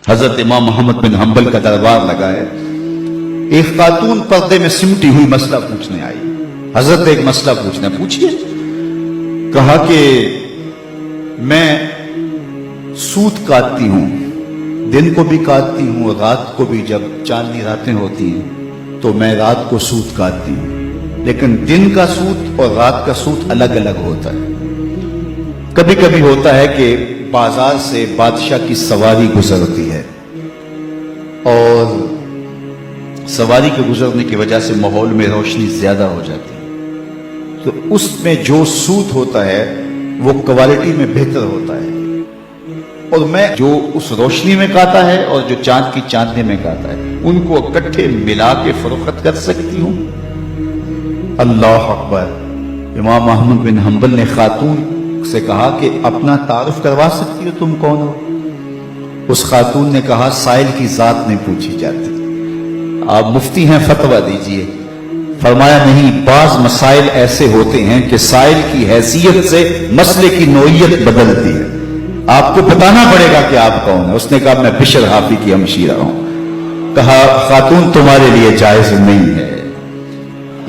حضرت امام محمد بن حنبل کا دربار لگا ہے. ایک خاتون پردے میں سمٹی ہوئی مسئلہ پوچھنے آئی. حضرت ایک مسئلہ پوچھنا پوچھیے. کہا کہ میں سوت کاٹتی ہوں، دن کو بھی کاٹتی ہوں اور رات کو بھی. جب چاندنی راتیں ہوتی ہیں تو میں رات کو سوت کاٹتی ہوں، لیکن دن کا سوت اور رات کا سوت الگ الگ ہوتا ہے. کبھی کبھی ہوتا ہے کہ بازار سے بادشاہ کی سواری گزرتی ہے اور سواری کے گزرنے کی وجہ سے ماحول میں روشنی زیادہ ہو جاتی ہے، تو اس میں جو سوت ہوتا ہے وہ کوالٹی میں بہتر ہوتا ہے، اور میں جو اس روشنی میں کاتا ہے اور جو چاند کی چاندنی میں کاتا ہے ان کو اکٹھے ملا کے فروخت کر سکتی ہوں. اللہ اکبر. امام احمد بن حنبل نے خاتون سے کہا کہ اپنا تعارف کروا سکتی ہو، تم کون ہو؟ اس خاتون نے کہا سائل کی ذات نہیں پوچھی جاتی، آپ مفتی ہیں فتویٰ دیجئے. فرمایا نہیں، بعض مسائل ایسے ہوتے ہیں کہ سائل کی حیثیت سے مسئلے کی نوعیت بدلتی ہے، آپ کو بتانا پڑے گا کہ آپ کون ہیں. اس نے کہا میں بشر حافی کی ہمشیرہ ہوں. کہا خاتون تمہارے لیے جائز نہیں ہے.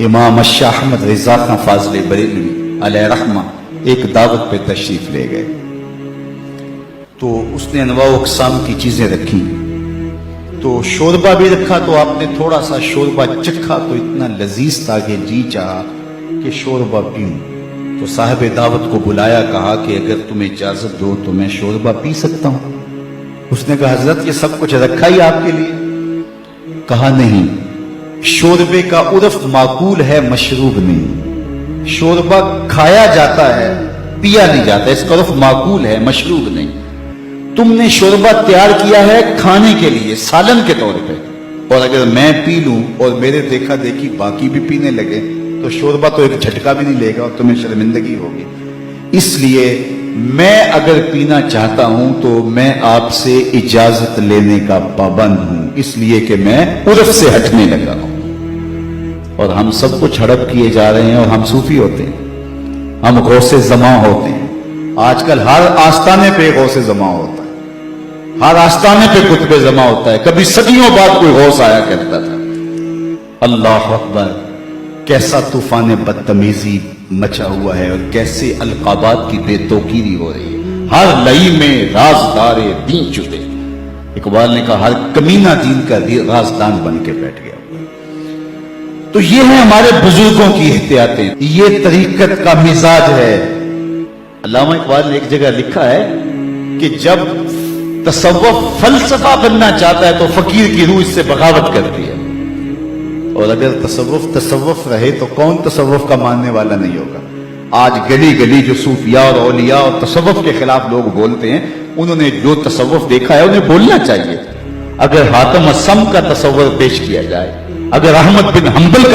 امام شاہ احمد رضا خان فاضل بریلوی علیہ رحمہ ایک دعوت پہ تشریف لے گئے تو اس نے انواع و اقسام کی چیزیں رکھی. تو شوربہ بھی رکھا تو آپ نے تھوڑا سا شوربہ چکھا تو اتنا لذیذ تھا کہ جی چاہا کہ شوربہ پیوں. تو صاحب دعوت کو بلایا، کہا کہ اگر تمہیں اجازت دو تو میں شوربہ پی سکتا ہوں. اس نے کہا حضرت یہ سب کچھ رکھا ہی آپ کے لیے. کہا نہیں، شوربے کا عرف معقول ہے، مشروب نہیں. شوربہ کھایا جاتا ہے، پیا نہیں جاتا، اس کا عرف معقول ہے، مشروب نہیں. تم نے شوربہ تیار کیا ہے کھانے کے لیے، سالن کے طور پہ، اور اگر میں پی لوں اور میرے دیکھا دیکھی باقی بھی پینے لگے تو شوربہ تو ایک جھٹکا بھی نہیں لے گا اور تمہیں شرمندگی ہوگی. اس لیے میں اگر پینا چاہتا ہوں تو میں آپ سے اجازت لینے کا پابند ہوں، اس لیے کہ میں عرف سے ہٹنے لگا ہوں. اور ہم سب کچھ ہڑپ کیے جا رہے ہیں اور ہم صوفی ہوتے ہیں، ہم غوث زماں ہوتے ہیں. آج کل ہر آستانے پہ غوث زماں ہوتا ہے، ہر آستانے پہ قطب زماں ہوتا ہے. کبھی صدیوں بعد کوئی غوث آیا کرتا تھا. اللہ اکبر. کیسا طوفان بدتمیزی مچا ہوا ہے اور کیسے القابات کی بے توقیری ہو رہی ہے. ہر لئی میں رازدار دین چھپے. اقبال نے کہا ہر کمینہ دین کا رازدان بن کے بیٹھ گیا. تو یہ ہے ہمارے بزرگوں کی احتیاطیں، یہ طریقت کا مزاج ہے. علامہ اقبال نے ایک جگہ لکھا ہے کہ جب تصوف فلسفہ بننا چاہتا ہے تو فقیر کی روح اس سے بغاوت کرتی ہے، اور اگر تصوف رہے تو کون تصوف کا ماننے والا نہیں ہوگا. آج گلی گلی جو صوفیاء اور اولیاء اور تصوف کے خلاف لوگ بولتے ہیں، انہوں نے جو تصوف دیکھا ہے انہیں بولنا چاہیے. اگر حاتم الصم کا تصور پیش کیا جائے، اگر احمد بن حنبل کا